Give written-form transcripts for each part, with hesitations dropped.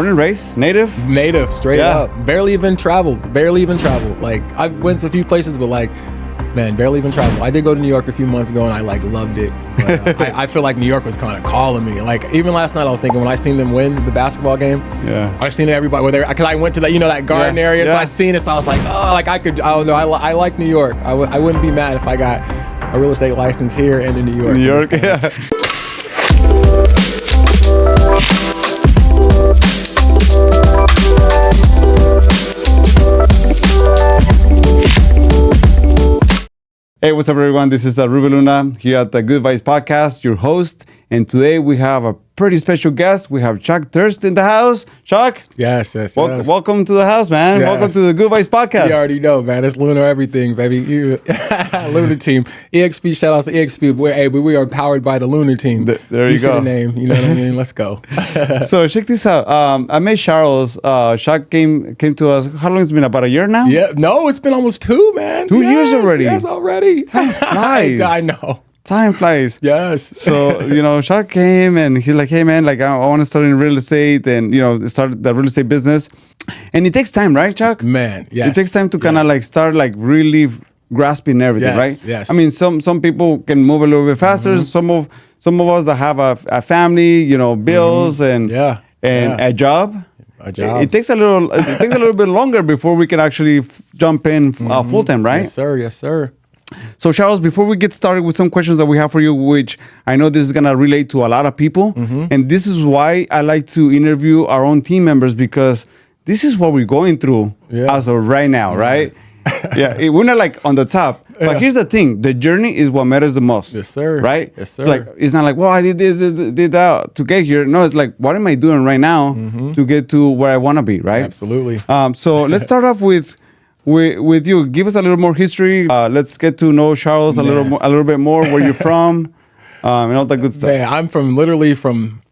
born and raised, native? Native, straight up. Barely even traveled. Like, I went to a few places, but like, man, barely even traveled. I did go to New York a few months ago and I like loved it. But, I feel like New York was kind of calling me. Like, even last night I was thinking when I seen them win the basketball game, I've seen everybody because I went to that, that garden area. So I seen it. So I was like, oh, like I don't know. I like New York. I wouldn't be mad if I got a real estate license here and in New York. New York, yeah. Hey, what's up, everyone? This is Ruben Luna here at the Good Vibes Podcast, your host. And today we have a pretty special guest. We have Chuck Thruston in the house. Chuck? Yes. Welcome to the house, man. Yes. Welcome to the Good Vibes Podcast. You already know, man. It's Luna everything, baby. Luna team. EXP, shout out to EXP. We are powered by the Luna team. There you go. The name, you know what I mean? Let's go. So check this out. I met Charles. Chuck came to us. How long has it been? About a year now? Yeah. No, it's been almost 2, man. 2 years already? Yes, already. Time flies. I know. Time flies. Yes. So, Chuck came and he's like, hey, man, like I want to start in real estate and, start the real estate business. And it takes time, right, Chuck? Man, yes. It takes time to kind of like start like really grasping everything, right? Yes. I mean, some people can move a little bit faster. Mm-hmm. Some of us that have a family, bills and a job. It takes a little bit longer before we can actually jump in full time, right? Yes, sir. So, Charles, before we get started with some questions that we have for you, which I know this is going to relate to a lot of people, and this is why I like to interview our own team members, because this is what we're going through as of right now, right? We're not like on the top, but here's the thing: the journey is what matters the most. Yes, sir. Right? Yes, sir. It's not like, well, I did this, did that to get here. No, it's like, what am I doing right now to get to where I want to be, right? Absolutely. So let's start off with you. Give us a little more history. Let's get to know Charles a little bit more, where you're from, and all that good stuff. Man,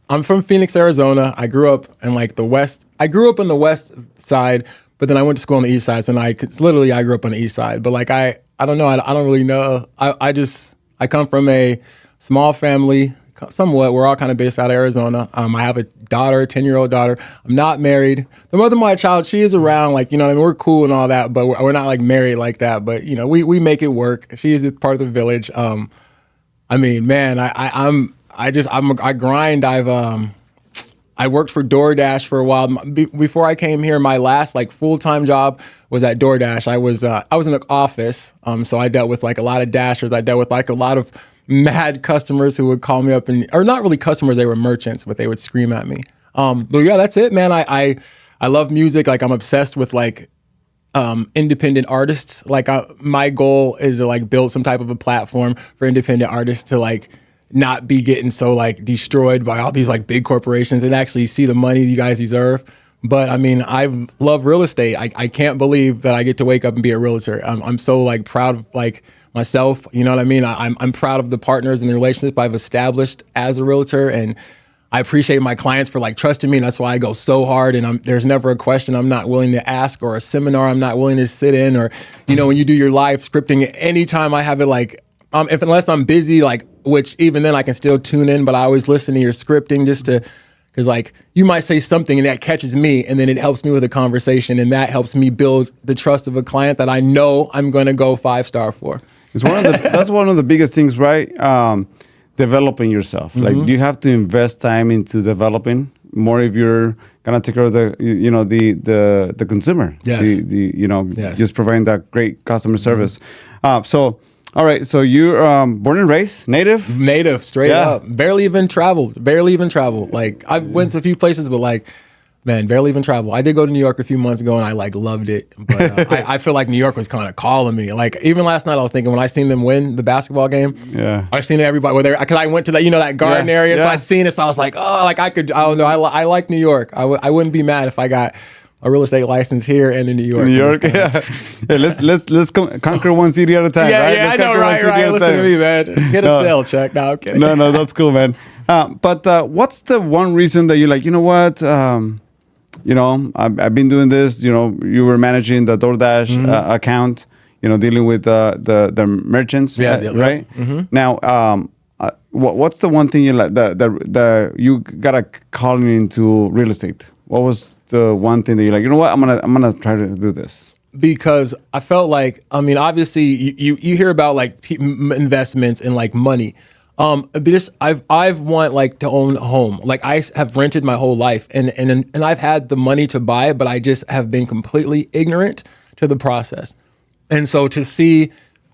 I'm from Phoenix, Arizona. I grew up in like the west. I grew up on the west side, but then I went to school on the east side. So I grew up on the east side. But like I don't know. I don't really know. I come from a small family. Somewhat, we're all kind of based out of Arizona. I have a daughter, 10-year-old daughter. I'm not married. The mother of my child, she is around, like, we're cool and all that, but we're not like married like that. But we make it work. She is part of the village. I mean, man, I grind. I worked for DoorDash for a while. Before I came here, my last like full-time job was at DoorDash. I was in the office, so I dealt with like a lot of dashers. I dealt with like a lot of mad customers who would call me up or not really customers, they were merchants, but they would scream at me. But yeah, that's it, man. I love music. Like I'm obsessed with like independent artists. Like my goal is to like build some type of a platform for independent artists to like not be getting so like destroyed by all these like big corporations and actually see the money you guys deserve. But I mean, I love real estate. I can't believe that I get to wake up and be a realtor. I'm so like proud of like myself. You know what I mean? I'm proud of the partners and the relationship I've established as a realtor, and I appreciate my clients for like trusting me. And that's why I go so hard. And there's never a question I'm not willing to ask, or a seminar I'm not willing to sit in, or when you do your live scripting, anytime I have it like unless I'm busy, like, which even then I can still tune in, but I always listen to your scripting because like you might say something and that catches me, and then it helps me with a conversation, and that helps me build the trust of a client that I know I'm going to go 5-star for. That's one of the biggest things, right? Developing yourself. Like you have to invest time into developing more if you're gonna take care of the consumer. Yes. Just providing that great customer service. So. All right, so you're born and raised, native? Native, straight up. Barely even traveled. Like I went to a few places, but like, man, barely even traveled. I did go to New York a few months ago and I like loved it. But I feel like New York was kind of calling me. Like even last night I was thinking when I seen them win the basketball game, I've seen everybody because I went to that, that garden area. So I seen it. So I was like, oh, like I don't know. I like New York. I wouldn't be mad if I got a real estate license here and in New York. Let's conquer one city at a time. Right? I know, right. Listen to me, man. Get a sale check. No, I'm kidding. No, that's cool, man. But what's the one reason that you're like, you know what? I've been doing this. You were managing the DoorDash account. Dealing with the merchants. Right. Now, what's the one thing you like that you got a calling into real estate? was the one thing that you're like, you know what, I'm gonna try to do this? Because I felt like, I mean, obviously you hear about like investments and like money. But this, I've want like to own a home. Like I have rented my whole life and I've had the money to buy it, but I just have been completely ignorant to the process. And so to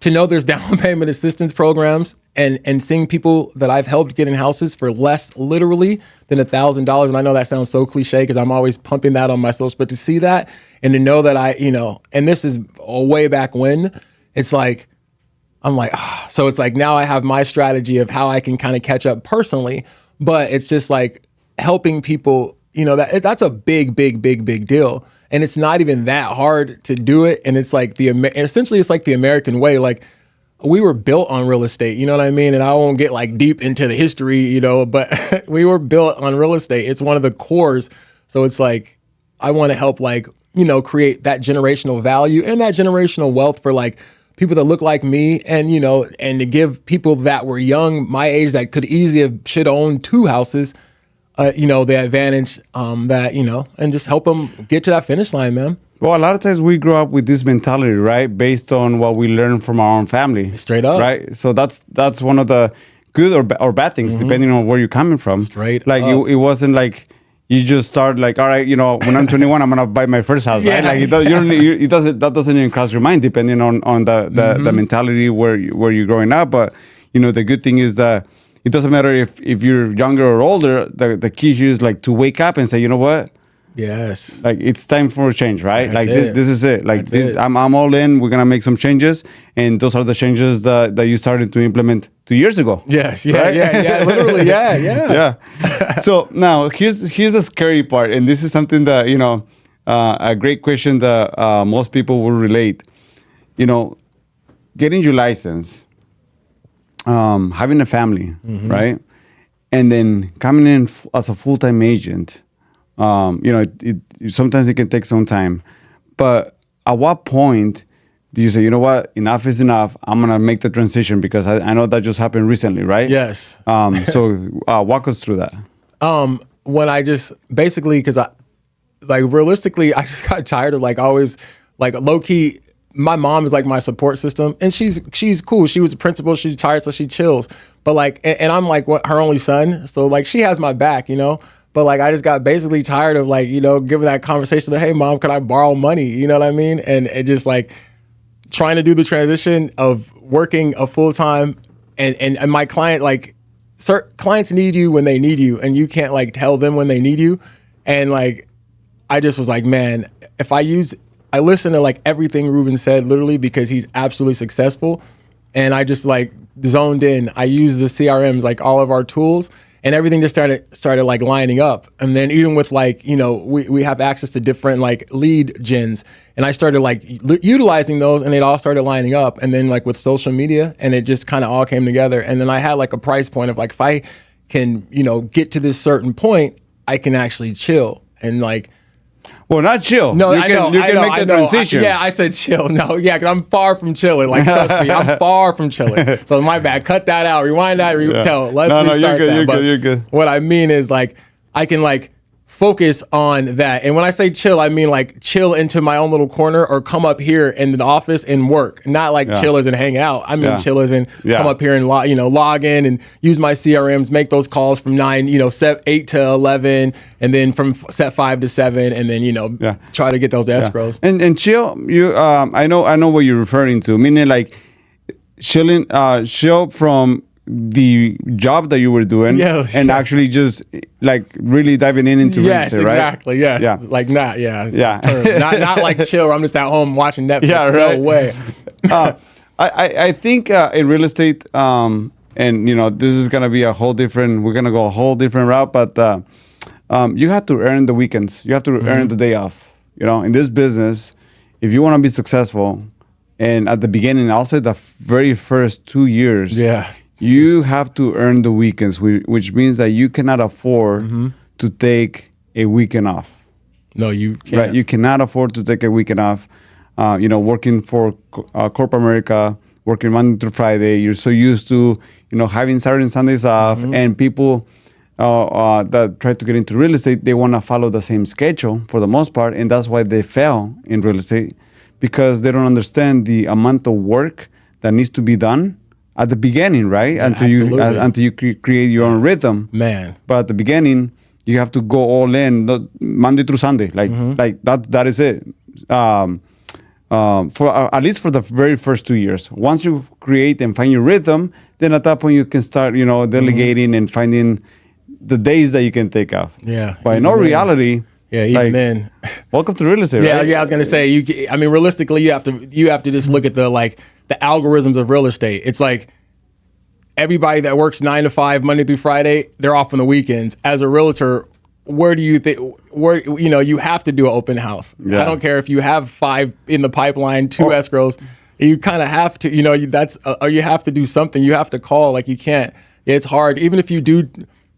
know there's down payment assistance programs and seeing people that I've helped get in houses for less literally than $1,000. And I know that sounds so cliche because I'm always pumping that on my socials, but to see that and to know that and this is a way back when, it's like, I'm like, so it's like now I have my strategy of how I can kind of catch up personally, but it's just like helping people, that's a big deal. And it's not even that hard to do it. And it's like essentially it's like the American way. Like we were built on real estate, you know what I mean? And I won't get like deep into the history, but we were built on real estate. It's one of the cores. So it's like, I want to help create that generational value and that generational wealth for like people that look like me and, and to give people that were young, my age, that could easily should own 2 houses, the advantage and just help them get to that finish line, man. Well, a lot of times we grow up with this mentality, right? Based on what we learn from our own family. Straight up. Right? So that's one of the good or bad things, depending on where you're coming from. Straight like up. It wasn't like you just start like, all right, when I'm 21, I'm gonna buy my first house, right? Like that doesn't even cross your mind, depending on the mentality where you're growing up. But the good thing is that it doesn't matter if you're younger or older. The key here is like to wake up and say, you know what? Yes. Like it's time for a change, right? That's like it. this is it. Like That's this, it. I'm all in. We're gonna make some changes, and those are the changes that you started to implement 2 years ago. Yes. Yeah. Right? Yeah. Literally. Yeah. So now here's the scary part, and this is something that a great question that most people will relate. Getting your license, having a family, right, and then coming in as a full-time agent. Sometimes it can take some time, but at what point do you say, you know what, enough is enough? I'm gonna make the transition because I know that just happened recently, right? Yes. So walk us through that. When I just basically, because realistically, I just got tired of always low key. My mom is like my support system, and she's cool. She was a principal. She's tired, so she chills. But and I'm like her only son, so she has my back, But I just got basically tired of giving that conversation that, hey mom, can I borrow money? You know what I mean? And it just trying to do the transition of working a full time and my client, clients need you when they need you, and you can't tell them when they need you. And I just was like, man, if I listen to everything Ruben said, literally, because he's absolutely successful. And I just zoned in. I used the CRMs, all of our tools, and everything just started lining up. And then even with we have access to different lead gens, and I started utilizing those, and it all started lining up. And then with social media, and it just kind of all came together. And then I had a price point of if I can get to this certain point, I can actually chill and Well, not chill. No, you can make the transition. I said chill. No, because I'm far from chilling. Trust me, I'm far from chilling. So my bad. Cut that out. Rewind that. Let's restart that. You're good. What I mean is I can focus on that. And when I say chill, I mean chill into my own little corner or come up here in the office and work. Not chill as in hang out. I mean chill as in come up here and log in and use my CRMs, make those calls from 8 to 11, and then from set 5 to 7, and then try to get those escrows. And chill, you I know what you're referring to. Meaning chilling, chill from the job that you were doing and actually just really diving into real estate, right? Exactly. Yes. Yeah. Not chill where I'm just at home watching Netflix. Yeah, right. No way. I think in real estate, and this is gonna be we're gonna go a whole different route, but you have to earn the weekends. You have to earn the day off. In this business, if you want to be successful, and at the beginning, I'll say the very first 2 years, you have to earn the weekends, which means that you cannot afford to take a weekend off. No, you can't. Right? You cannot afford to take a weekend off. Working for corporate America, working Monday through Friday, you're so used to, having Saturday and Sundays off, and people that try to get into real estate, they want to follow the same schedule for the most part, and that's why they fail in real estate, because they don't understand the amount of work that needs to be done at the beginning, right? Yeah, until you create your own rhythm, man. But at the beginning, you have to go all in, Monday through Sunday, like that is it. For at least for the very first 2 years. Once you create and find your rhythm, then at that point you can start, delegating and finding the days that you can take off. Yeah. But in all reality, even then, welcome to real estate. yeah, right? yeah. I was gonna say, realistically, you have to just look at the algorithms of real estate. It's like everybody that works 9 to 5 Monday through Friday, they're off on the weekends. As a realtor, where do you think? You have to do an open house. Yeah. I don't care if you have 5 in the pipeline, 2 escrows. You kind of have to. Or you have to do something. You have to call. Like, you can't. It's hard. Even if you do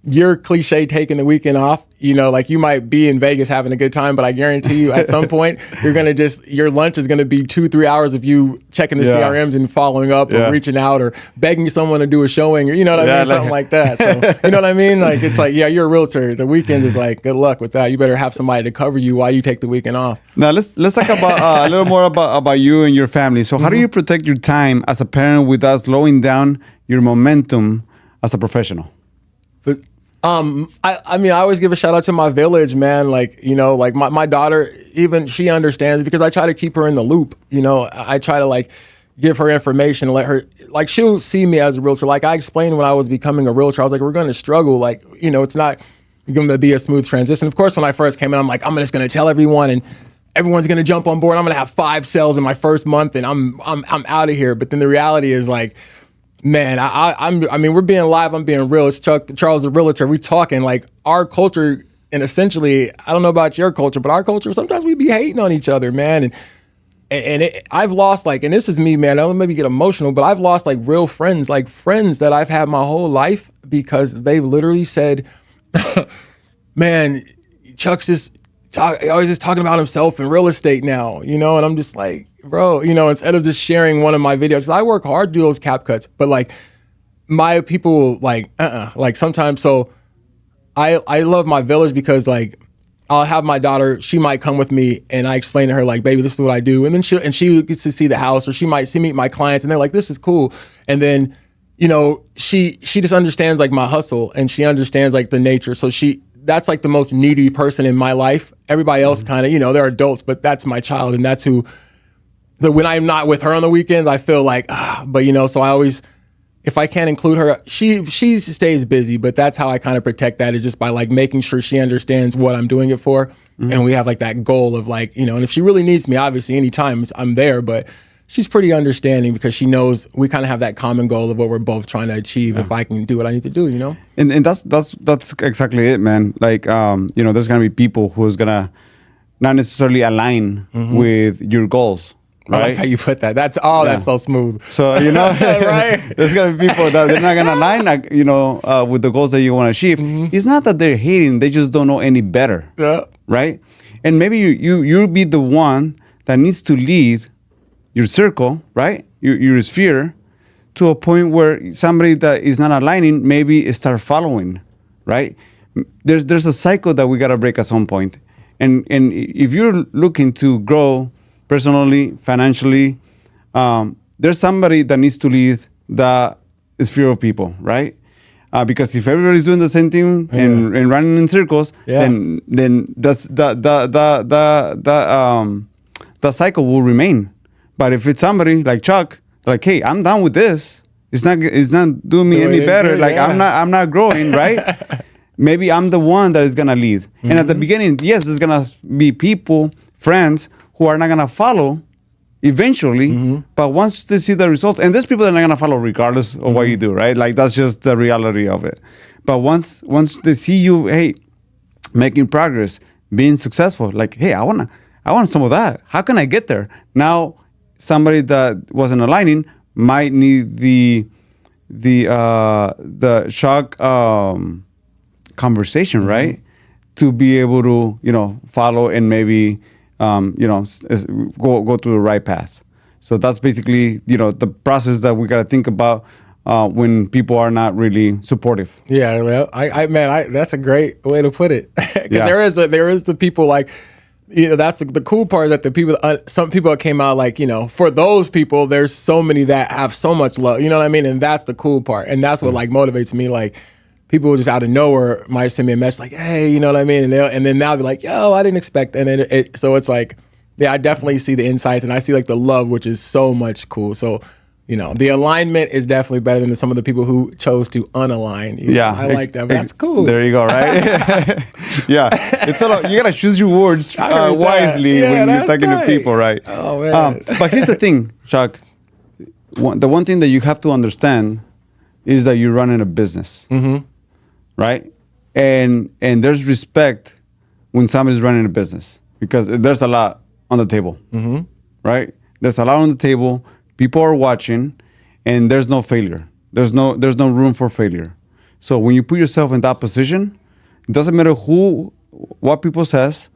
your cliche taking the weekend off, you might be in Vegas having a good time, but I guarantee you at some point your lunch is gonna be 2-3 hours of you checking the CRMs and following up or reaching out or begging someone to do a showing or something like that. So you know what I mean? Like, it's like, you're a realtor. The weekend is like, good luck with that. You better have somebody to cover you while you take the weekend off. Now let's talk about a little more about you and your family. So how do you protect your time as a parent without slowing down your momentum as a professional? But I always give a shout out to my village, man. Like, my daughter, even she understands, because I try to keep her in the loop. I try to give her information, let her, she'll see me as a realtor. Like, I explained when I was becoming a realtor, I was like, we're going to struggle. It's not going to be a smooth transition. Of course, when I first came in, I'm like, I'm just going to tell everyone and everyone's going to jump on board. I'm going to have 5 sales in my first month and I'm out of here. But then the reality is, like, man, we're being live. I'm being real. It's Charles the Realtor. We talking like our culture, and essentially, I don't know about your culture, but our culture, sometimes we be hating on each other, man. I've lost, and this is me, man. I don't maybe get emotional, but I've lost real friends, friends that I've had my whole life, because they've literally said, man, Chuck's always just talking about himself in real estate now, and I'm just like, bro, instead of just sharing one of my videos, 'cause I work hard to do those cap cuts, but my people sometimes. So I love my village because I'll have my daughter, she might come with me and I explain to her, baby, this is what I do. And then she gets to see the house, or she might meet my clients and they're like, this is cool. And then, she just understands my hustle, and she understands the nature. So that's the most needy person in my life. Everybody else kind of, they're adults, but that's my child. And that's who, when I'm not with her on the weekends, I feel so I always, if I can't include her, she stays busy, but that's how I kind of protect that, is just by making sure she understands what I'm doing it for. And we have that goal of and if she really needs me, obviously anytime I'm there, but she's pretty understanding because she knows we kind of have that common goal of what we're both trying to achieve. If I can do what I need to do, And that's exactly it, man. There's going to be people who's going to not necessarily align with your goals. Right? I like how you put that. That's so smooth. So, right? There's going to be people that they're not going to align, with the goals that you want to achieve. It's not that they're hating. They just don't know any better. Yeah. Right? And maybe you'll be the one that needs to lead your circle, right? Your sphere, to a point where somebody that is not aligning maybe start following, right? There's a cycle that we got to break at some point. And if you're looking to grow personally, financially, there's somebody that needs to lead the sphere of people, right? Because if everybody's doing the same thing and running in circles, then that's the cycle will remain. But if it's somebody like Chuck, hey, I'm done with this. It's not doing me any better. Good, I'm not growing, right? Maybe I'm the one that is gonna lead. And at the beginning, yes, there's gonna be people, friends, who are not gonna follow eventually. But once they see the results, and there's people that are not gonna follow regardless of what you do, right? That's just the reality of it. But once they see you, hey, making progress, being successful, hey, I want some of that. How can I get there? Now, somebody that wasn't aligning might need the shock conversation, right? To be able to, follow and maybe, go to the right path. So that's basically, the process that we got to think about when people are not really supportive. Yeah, well, that's a great way to put it. Because Yeah. there is the people like, that's the cool part, that the people, some people that came out like, for those people, there's so many that have so much love, you know what I mean? And that's the cool part. And that's what like motivates me. Like people just out of nowhere might send me a message like, hey, you know what I mean? And then they'll be like, yo, I didn't expect. And then so it's like, yeah, I definitely see the insights and I see like the love, which is so much cool. So, the alignment is definitely better than some of the people who chose to unalign. Yeah, I like that. That's cool. There you go, right? Yeah, it's you gotta choose your words wisely when you're talking to people, right? Oh man! But here's the thing, Chuck. The one thing that you have to understand is that you're running a business, right? And there's respect when somebody's running a business because there's a lot on the table, right? There's a lot on the table. People are watching, and there's no failure. There's no room for failure. So when you put yourself in that position, it doesn't matter what people says,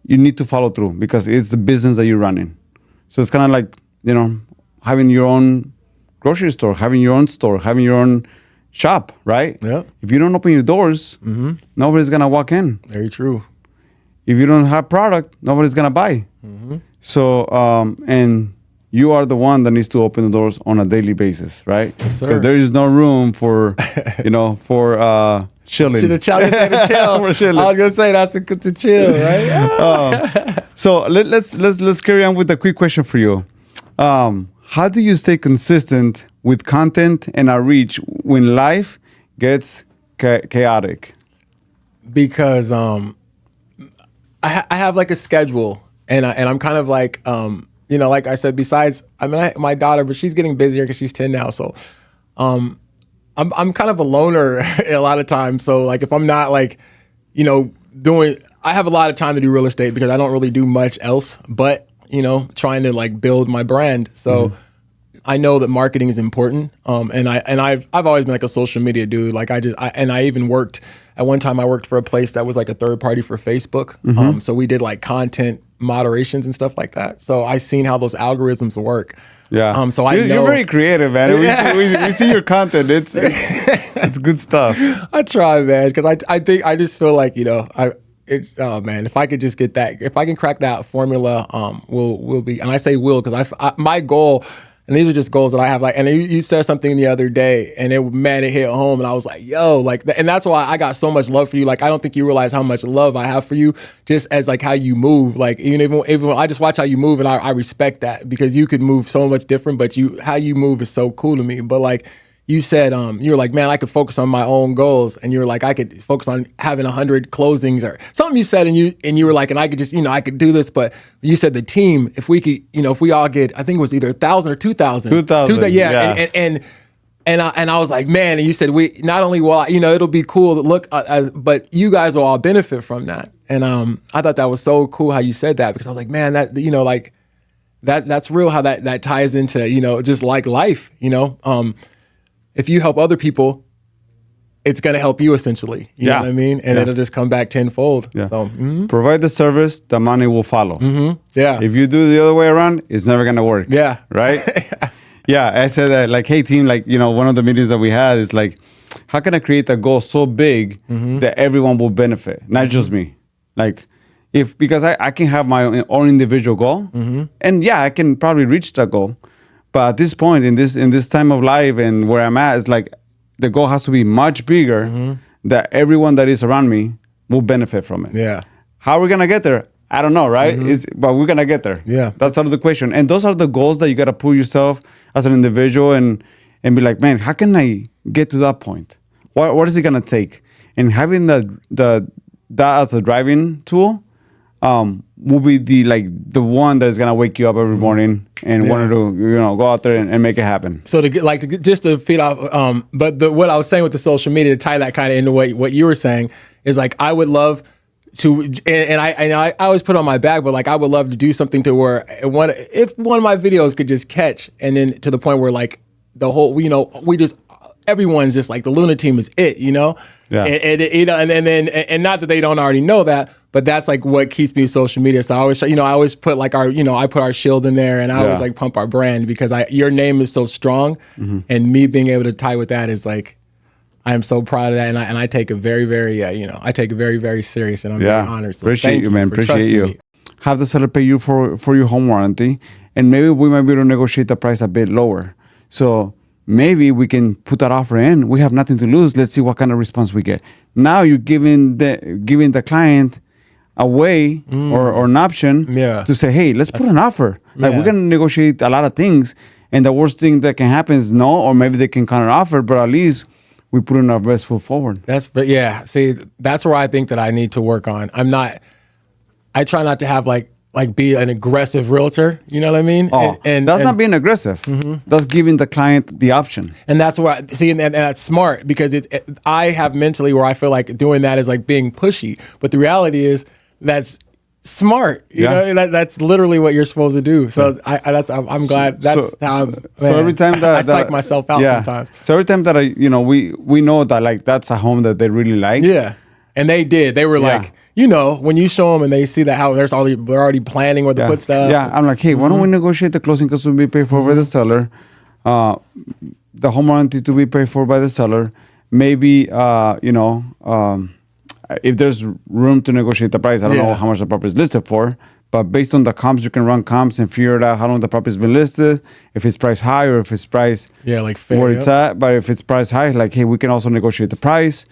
you need to follow through because it's the business that you're running. So it's kind of like, having your own grocery store, having your own store, having your own shop, right? Yeah. If you don't open your doors, nobody's gonna walk in. Very true. If you don't have product, nobody's gonna buy. So and you are the one that needs to open the doors on a daily basis, right? Yes, sir. Because there is no room for, for chilling. The child is to chill. For chilling. I was gonna say that's to chill, right? So let's carry on with a quick question for you. How do you stay consistent with content and outreach when life gets chaotic? Because I have like a schedule, and I'm kind of like like I said, besides, my daughter, but she's getting busier because she's 10 now. So, I'm kind of a loner a lot of times. So like, if I'm not like, I have a lot of time to do real estate because I don't really do much else, but, trying to like build my brand. So I know that marketing is important. And I've always been like a social media dude. Like I even worked at one time, I worked for a place that was like a third party for Facebook. So we did like content moderations and stuff like that. So I seen how those algorithms work. Yeah. So you're very creative, man. We see your content. It's good stuff. I try, man, because I just feel like oh man, if I could just get that, if I can crack that formula, we'll be. And I say will because my goal. And these are just goals that I have. Like, and you said something the other day, and it hit home, and I was like, "Yo!" Like, and that's why I got so much love for you. Like, I don't think you realize how much love I have for you, just as like how you move. Like, even when I just watch how you move, and I respect that because you could move so much different, but how you move is so cool to me. But like you said, you were like, "Man, I could focus on my own goals," and you're like, "I could focus on having 100 closings," or something you said, and you were like, "And I could just, I could do this." But you said the team, if we could, if we all get, I think it was either 1,000 or 2,000. 2,000. Yeah. And I was like, man, and you said we not only will it'll be cool to look, but you guys will all benefit from that. And I thought that was so cool how you said that because I was like, man, that like that's real how that ties into just like life. If you help other people, it's going to help you essentially. You know what I mean? And it'll just come back tenfold. Yeah. So, provide the service, the money will follow. Yeah. If you do the other way around, it's never going to work. Yeah. Right? Yeah. I said that like, hey team, like, one of the meetings that we had is like, how can I create a goal so big that everyone will benefit? Not just me. Like because I can have my own individual goal and I can probably reach that goal. But at this point in this time of life and where I'm at, it's like the goal has to be much bigger that everyone that is around me will benefit from it. Yeah. How are we gonna get there? I don't know, right? But we're gonna get there. Yeah. That's out of the question. And those are the goals that you gotta put yourself as an individual and be like, man, how can I get to that point? What is it gonna take? And having that as a driving tool will be the one that is gonna wake you up every morning and wanted to go out there and make it happen. So just to feed off, but what I was saying with the social media to tie that kind of into what you were saying is like I would love to, and I always put on my back, but like I would love to do something to where if one of my videos could just catch, and then to the point where like the whole we just everyone's just like the Luna team is it, you know? Yeah. And not that they don't already know that, but that's like what keeps me social media. So I always try, I always put like I put our shield in there, and I always like pump our brand because your name is so strong, and me being able to tie with that is like, I am so proud of that, and I take it very, very, I take it very, very serious, and I'm very honored. So appreciate you, man. Appreciate you. Me. Have the seller pay you for your home warranty, and maybe we might be able to negotiate the price a bit lower. So maybe we can put that offer in. We have nothing to lose. Let's see what kind of response we get. Now you're giving the client a way or an option to say, hey, let's put an offer. Like we're gonna negotiate a lot of things, and the worst thing that can happen is no, or maybe they can counter offer, but at least we put in our best foot forward. See, that's where I think that I need to work on. I try not to have like be an aggressive realtor. You know what I mean? And that's not being aggressive. That's giving the client the option. And that's where and that's smart, because I have mentally where I feel like doing that is like being pushy. But the reality is that's smart. You know, that's literally what you're supposed to do. So I'm glad that's how. So every time that I psych myself out sometimes. So every time that we know that like that's a home that they really like. Yeah, and they did. They were like, when you show them and they see that how they're already planning where to put stuff. Yeah, I'm like, hey, why don't we negotiate the closing costs to be paid for by the seller, the home warranty to be paid for by the seller. Maybe if there's room to negotiate the price, I don't know how much the property is listed for, but based on the comps, you can run comps and figure out how long the property's been listed, if it's priced high or if it's priced like fair, where it's at. But if it's priced high, like, hey, we can also negotiate the price.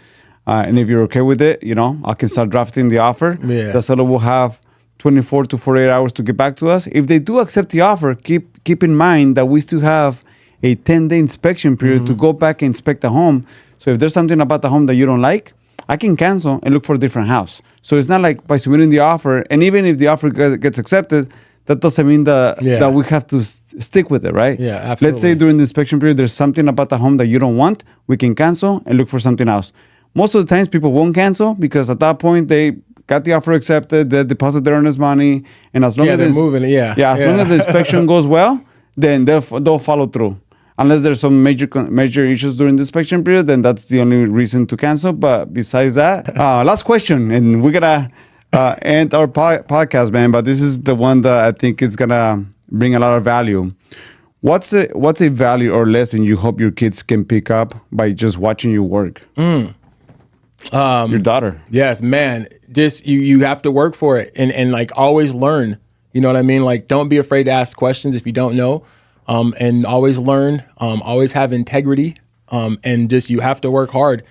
And if you're okay with it, I can start drafting the offer. Yeah. The seller will have 24 to 48 hours to get back to us. If they do accept the offer, keep in mind that we still have a 10-day inspection period to go back and inspect the home. So if there's something about the home that you don't like, I can cancel and look for a different house. So it's not like by submitting the offer, and even if the offer gets accepted, that doesn't mean that we have to stick with it, right? Yeah, absolutely. Let's say during the inspection period, there's something about the home that you don't want, we can cancel and look for something else. Most of the times people won't cancel because at that point they got the offer accepted, they deposit their earnest money, and as long as they're moving it, as long as the inspection goes well, then they'll follow through. Unless there's some major issues during the inspection period, then that's the only reason to cancel. But besides that, last question, and we're gonna end our podcast, man. But this is the one that I think is gonna bring a lot of value. What's a value or lesson you hope your kids can pick up by just watching you work? Your daughter. Yes, man. Just you have to work for it and like always learn. You know what I mean? Like, don't be afraid to ask questions if you don't know. And always learn, always have integrity, and just you have to work hard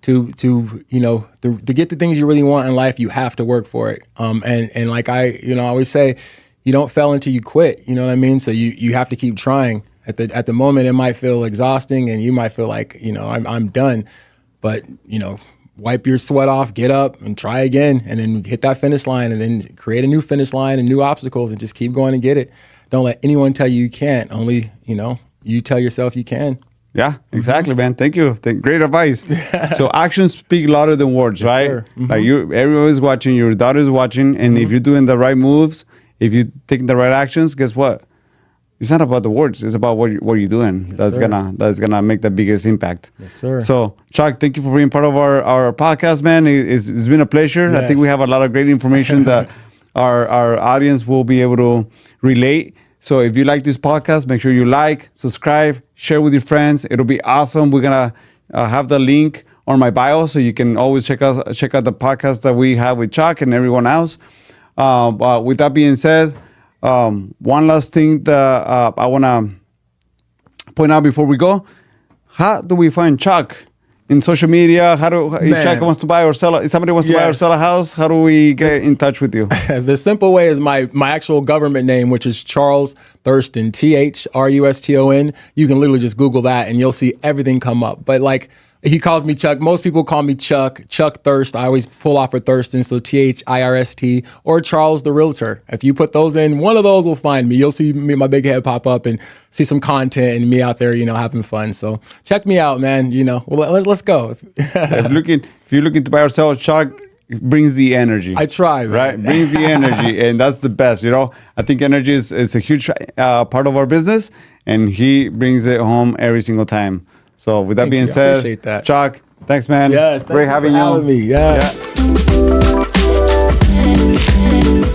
to get the things you really want in life. You have to work for it. And like I always say, you don't fail until you quit. You know what I mean? So you have to keep trying. At the moment, it might feel exhausting, and you might feel like I'm done, but wipe your sweat off, get up, and try again, and then hit that finish line, and then create a new finish line and new obstacles, and just keep going and get it. Don't let anyone tell you can't. Only, you tell yourself you can. Yeah, exactly, man. Thank you. Great advice. So actions speak louder than words, right? Sure. Like everyone's watching, your daughter's watching, and if you're doing the right moves, if you're taking the right actions, guess what? It's not about the words. It's about what you're doing. That's gonna make the biggest impact. Yes, sir. So, Chuck, thank you for being part of our podcast, man. It's been a pleasure. Yes. I think we have a lot of great information that our audience will be able to relate. So if you like this podcast, make sure you like, subscribe, share with your friends. It'll be awesome. We're gonna have the link on my bio, so you can always check out the podcast that we have with Chuck and everyone else. But with that being said, one last thing that I wanna point out before we go: how do we find Chuck in social media? If Chuck wants to buy or sell, if somebody wants to buy or sell a house, how do we get in touch with you? The simple way is my actual government name, which is Charles Thruston, Thruston. You can literally just Google that and you'll see everything come up. But like, he calls me Chuck. Most people call me Chuck Thirst. I always pull off for Thurston, so THIRST, or Charles the Realtor. If you put those in, one of those will find me. You'll see me, my big head pop up, and see some content and me out there, having fun. So check me out, man. Well, let's go. If you're looking to buy or sell, Chuck brings the energy. I try, man. Right? Brings the energy, and that's the best. I think energy is a huge part of our business, and he brings it home every single time. So with that Thank being you. I said, appreciate that. Chuck, thanks, man. Yes, thank Great you having for you. having me. Yeah. Yeah.